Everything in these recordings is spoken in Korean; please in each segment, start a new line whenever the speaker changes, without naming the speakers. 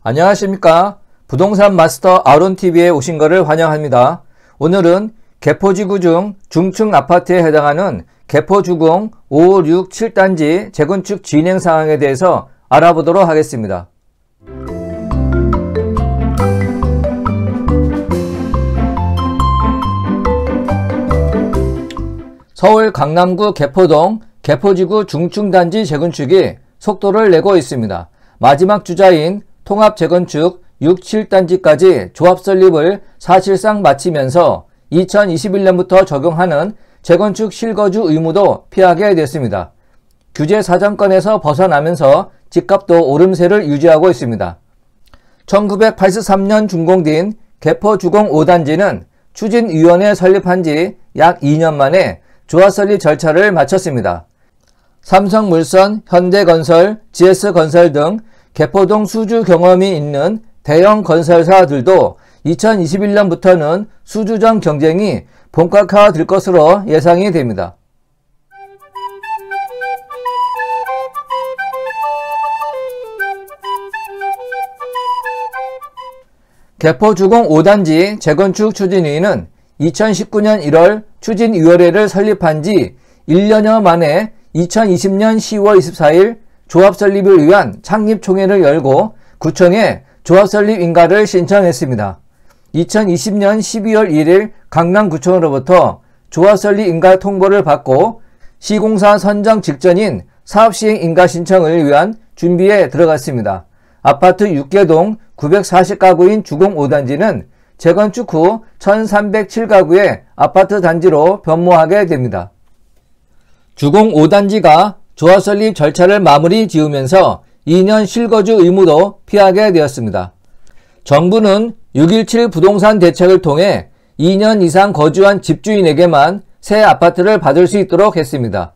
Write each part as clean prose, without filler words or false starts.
안녕하십니까. 부동산 마스터 아론TV에 오신 것을 환영합니다. 오늘은 개포지구 중 중층 아파트에 해당하는 개포주공 5, 6, 7단지 재건축 진행 상황에 대해서 알아보도록 하겠습니다. 서울 강남구 개포동 개포지구 중층단지 재건축이 속도를 내고 있습니다. 마지막 주자인 통합재건축 6, 7단지까지 조합 설립을 사실상 마치면서 2021년부터 적용하는 재건축 실거주 의무도 피하게 됐습니다. 규제 사정권에서 벗어나면서 집값도 오름세를 유지하고 있습니다. 1983년 준공된 개포주공 5단지는 추진위원회 설립한 지 약 2년 만에 조합 설립 절차를 마쳤습니다. 삼성물산, 현대건설, GS건설 등 개포동 수주 경험이 있는 대형 건설사들도 2021년부터는 수주전 경쟁이 본격화될 것으로 예상이 됩니다. 개포주공 5단지 재건축 추진위는 2019년 1월 추진위원회를 설립한 지 1년여 만에 2020년 10월 24일 조합 설립을 위한 창립총회를 열고 구청에 조합 설립 인가를 신청했습니다. 2020년 12월 1일 강남구청으로부터 조합 설립 인가 통보를 받고 시공사 선정 직전인 사업시행 인가 신청을 위한 준비에 들어갔습니다. 아파트 6개동 940가구인 주공 5단지는 재건축 후 1307가구의 아파트 단지로 변모하게 됩니다. 주공 5단지가 조합 설립 절차를 마무리 지으면서 2년 실거주 의무도 피하게 되었습니다. 정부는 6.17 부동산 대책을 통해 2년 이상 거주한 집주인에게만 새 아파트를 받을 수 있도록 했습니다.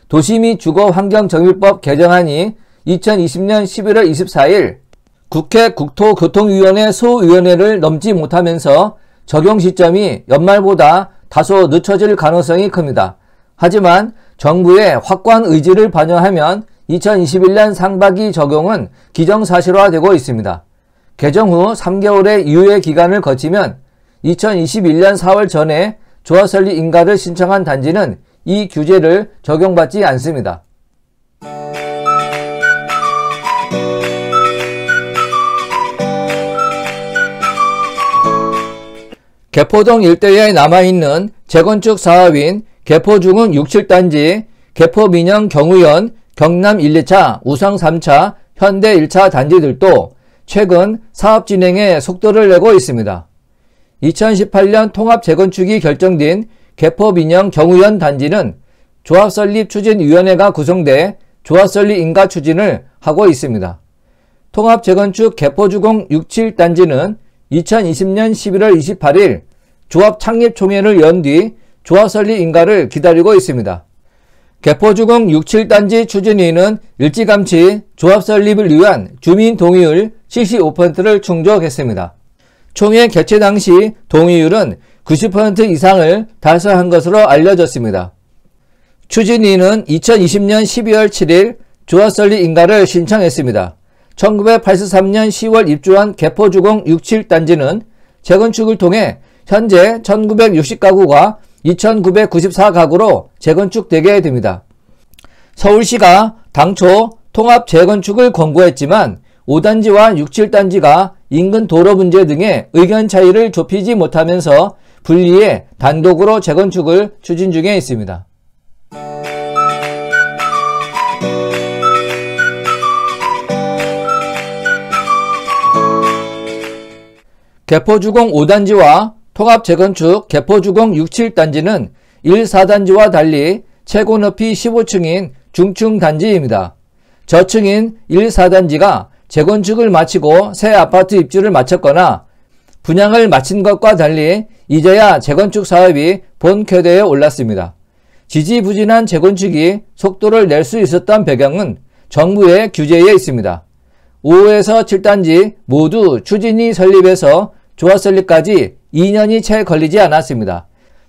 도시 및 주거환경정비법 개정안이 2020년 11월 24일 국회 국토교통위원회 소위원회를 넘지 못하면서 적용 시점이 연말보다 다소 늦춰질 가능성이 큽니다. 하지만 정부의 확고한 의지를 반영하면 2021년 상반기 적용은 기정사실화되고 있습니다. 개정 후 3개월의 유예 기간을 거치면 2021년 4월 전에 조합 설립 인가를 신청한 단지는 이 규제를 적용받지 않습니다. 개포동 일대에 남아있는 재건축 사업인 개포주공 6, 7단지, 개포민영 경우연, 경남 1, 2차, 우성 3차, 현대 1차 단지들도 최근 사업 진행에 속도를 내고 있습니다. 2018년 통합 재건축이 결정된 개포민영 경우연 단지는 조합 설립 추진위원회가 구성돼 조합 설립 인가 추진을 하고 있습니다. 통합 재건축 개포주공 6, 7단지는 2020년 11월 28일 조합 창립 총회를 연 뒤 조합 설립 인가를 기다리고 있습니다. 개포주공 6, 7단지 추진위는 일찌감치 조합 설립을 위한 주민 동의율 75%를 충족했습니다. 총회 개최 당시 동의율은 90% 이상을 달성한 것으로 알려졌습니다. 추진위는 2020년 12월 7일 조합 설립 인가를 신청했습니다. 1983년 10월 입주한 개포주공 6, 7단지는 재건축을 통해 현재 1960가구가 2994가구로 재건축되게 됩니다. 서울시가 당초 통합 재건축을 권고했지만 5단지와 6, 7단지가 인근 도로 문제 등의 의견 차이를 좁히지 못하면서 분리해 단독으로 재건축을 추진 중에 있습니다. 개포주공 5단지와 통합재건축 개포주공 6, 7단지는 1, 4단지와 달리 최고 높이 15층인 중층단지입니다. 저층인 1, 4단지가 재건축을 마치고 새 아파트 입주를 마쳤거나 분양을 마친 것과 달리 이제야 재건축 사업이 본궤도에 올랐습니다. 지지부진한 재건축이 속도를 낼 수 있었던 배경은 정부의 규제에 있습니다. 5에서 7단지 모두 추진위 설립에서 조합 설립까지 2년이 채 걸리지 않았습니다.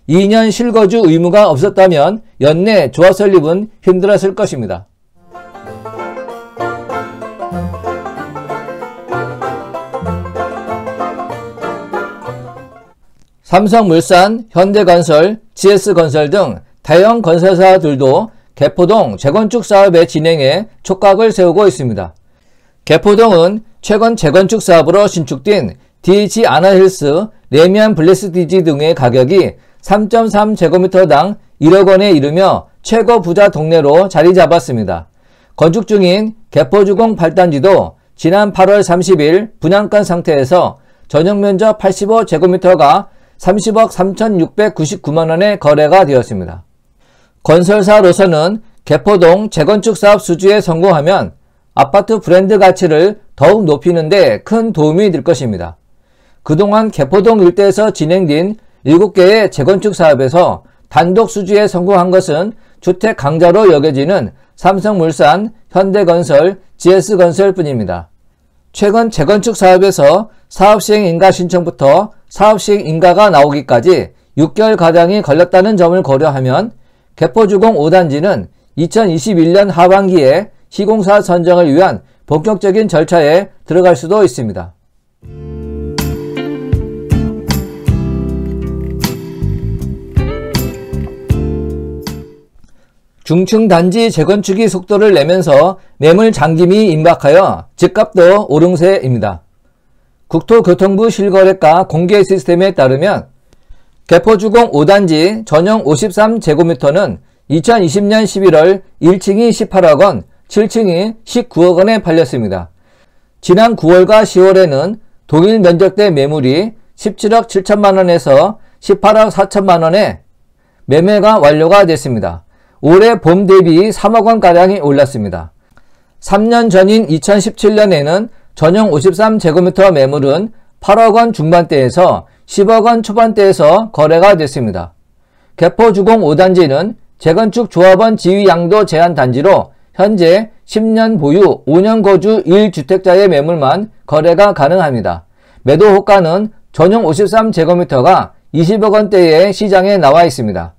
2년 실거주 의무가 없었다면 연내 조합 설립은 힘들었을 것입니다. 삼성물산, 현대건설, GS건설 등 대형 건설사들도 개포동 재건축 사업의 진행에 촉각을 세우고 있습니다. 개포동은 최근 재건축 사업으로 신축된 DH 아나힐스, 레미안 블레스디지 등의 가격이 3.3제곱미터당 1억 원에 이르며 최고 부자 동네로 자리 잡았습니다. 건축 중인 개포주공 8단지도 지난 8월 30일 분양가 상태에서 전용 면적 85제곱미터가 30억 3,699만원에 거래가 되었습니다. 건설사로서는 개포동 재건축 사업 수주에 성공하면 아파트 브랜드 가치를 더욱 높이는 데 큰 도움이 될 것입니다. 그동안 개포동 일대에서 진행된 7개의 재건축 사업에서 단독 수주에 성공한 것은 주택 강자로 여겨지는 삼성물산, 현대건설, GS건설 뿐입니다. 최근 재건축 사업에서 사업시행 인가 신청부터 사업시행 인가가 나오기까지 6개월가량이 걸렸다는 점을 고려하면 개포주공 5단지는 2021년 하반기에 시공사 선정을 위한 본격적인 절차에 들어갈 수도 있습니다. 중층 단지 재건축이 속도를 내면서 매물 잠김이 임박하여 집값도 오름세입니다. 국토교통부 실거래가 공개 시스템에 따르면 개포주공 5단지 전용 53제곱미터는 2020년 11월 1층이 18억 원, 7층이 19억 원에 팔렸습니다. 지난 9월과 10월에는 동일 면적대 매물이 17억 7천만 원에서 18억 4천만 원에 매매가 완료가 됐습니다. 올해 봄 대비 3억 원가량이 올랐습니다. 3년 전인 2017년에는 전용 53제곱미터 매물은 8억 원 중반대에서 10억 원 초반대에서 거래가 됐습니다. 개포주공 5단지는 재건축 조합원 지위 양도 제한 단지로 현재 10년 보유 5년 거주 1주택자의 매물만 거래가 가능합니다. 매도 호가는 전용 53제곱미터가 20억 원대의 시장에 나와 있습니다.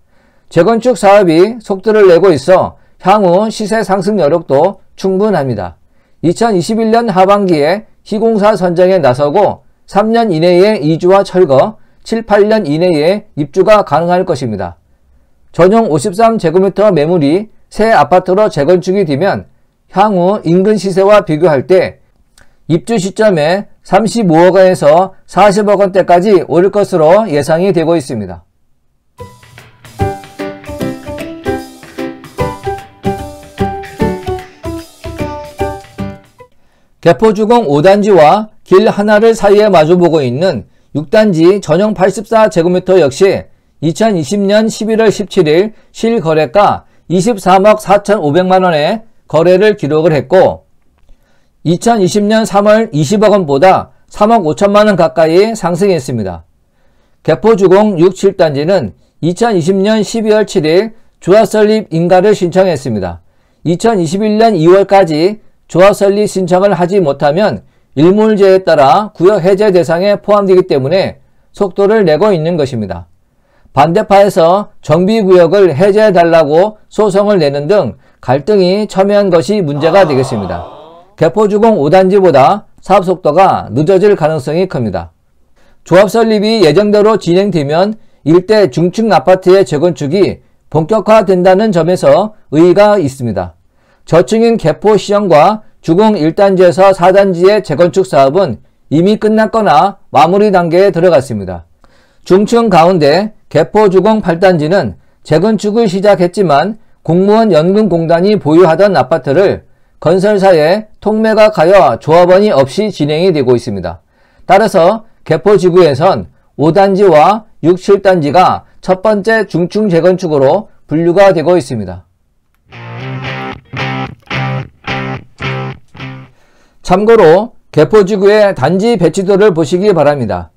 재건축 사업이 속도를 내고 있어 향후 시세 상승 여력도 충분합니다. 2021년 하반기에 시공사 선정에 나서고 3년 이내에 이주와 철거, 7, 8년 이내에 입주가 가능할 것입니다. 전용 53제곱미터 매물이 새 아파트로 재건축이 되면 향후 인근 시세와 비교할 때 입주 시점에 35억 원에서 40억 원대까지 오를 것으로 예상이 되고 있습니다. 개포주공 5단지와 길 하나를 사이에 마주보고 있는 6단지 전용 84제곱미터 역시 2020년 11월 17일 실거래가 23억 4,500만원에 거래를 기록을 했고 2020년 3월 20억 원보다 3억 5천만원 가까이 상승했습니다. 개포주공 6, 7단지는 2020년 12월 7일 조합 설립 인가를 신청했습니다. 2021년 2월까지 조합 설립 신청을 하지 못하면 일몰제에 따라 구역 해제 대상에 포함되기 때문에 속도를 내고 있는 것입니다. 반대파에서 정비구역을 해제해달라고 소송을 내는 등 갈등이 첨예한 것이 문제가 되겠습니다. 개포주공 5단지보다 사업 속도가 늦어질 가능성이 큽니다. 조합 설립이 예정대로 진행되면 일대 중층 아파트의 재건축이 본격화된다는 점에서 의의가 있습니다. 저층인 개포시형과 주공 1단지에서 4단지의 재건축 사업은 이미 끝났거나 마무리 단계에 들어갔습니다. 중층 가운데 개포주공 8단지는 재건축을 시작했지만 공무원 연금공단이 보유하던 아파트를 건설사에 통매가 가여 조합원이 없이 진행이 되고 있습니다. 따라서 개포지구에선 5단지와 6, 7단지가 첫 번째 중층 재건축으로 분류가 되고 있습니다. 참고로 개포지구의 단지 배치도를 보시기 바랍니다.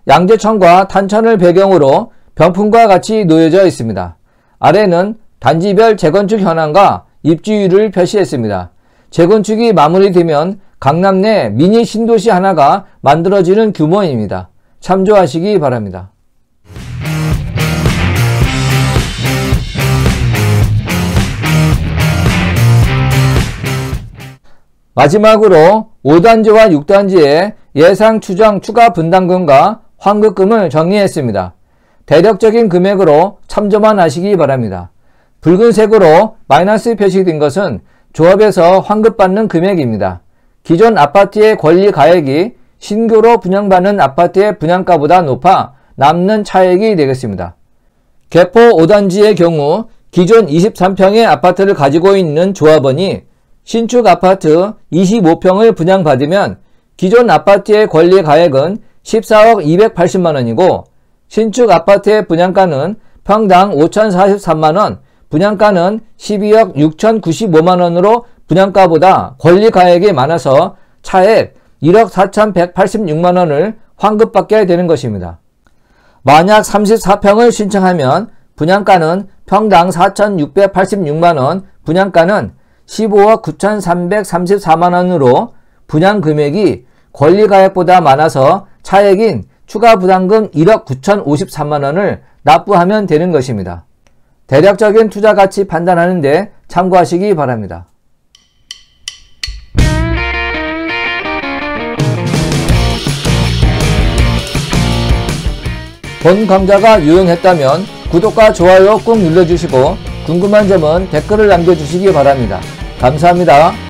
양재천과 탄천을 배경으로 병풍과 같이 놓여져 있습니다. 아래는 단지별 재건축 현황과 입주율을 표시했습니다. 재건축이 마무리되면 강남 내 미니 신도시 하나가 만들어지는 규모입니다. 참조하시기 바랍니다. 마지막으로 5단지와 6단지의 예상 추정 추가 분담금과 환급금을 정리했습니다. 대략적인 금액으로 참조만 하시기 바랍니다. 붉은색으로 마이너스 표시된 것은 조합에서 환급받는 금액입니다. 기존 아파트의 권리가액이 신규로 분양받는 아파트의 분양가보다 높아 남는 차액이 되겠습니다. 개포 5단지의 경우 기존 23평의 아파트를 가지고 있는 조합원이 신축 아파트 25평을 분양받으면 기존 아파트의 권리가액은 14억 280만원이고 신축 아파트의 분양가는 평당 5,043만원, 분양가는 12억 6,095만원으로 분양가보다 권리가액이 많아서 차액 1억 4,186만원을 환급받게 되는 것입니다. 만약 34평을 신청하면 분양가는 평당 4,686만원, 분양가는 15억 9,334만원으로 분양금액이 권리가액보다 많아서 차액인 추가 부담금 1억 9,053만원을 납부하면 되는 것입니다. 대략적인 투자 가치 판단하는 데 참고하시기 바랍니다. 본 강좌가 유용했다면 구독과 좋아요 꼭 눌러주시고 궁금한 점은 댓글을 남겨주시기 바랍니다. 감사합니다.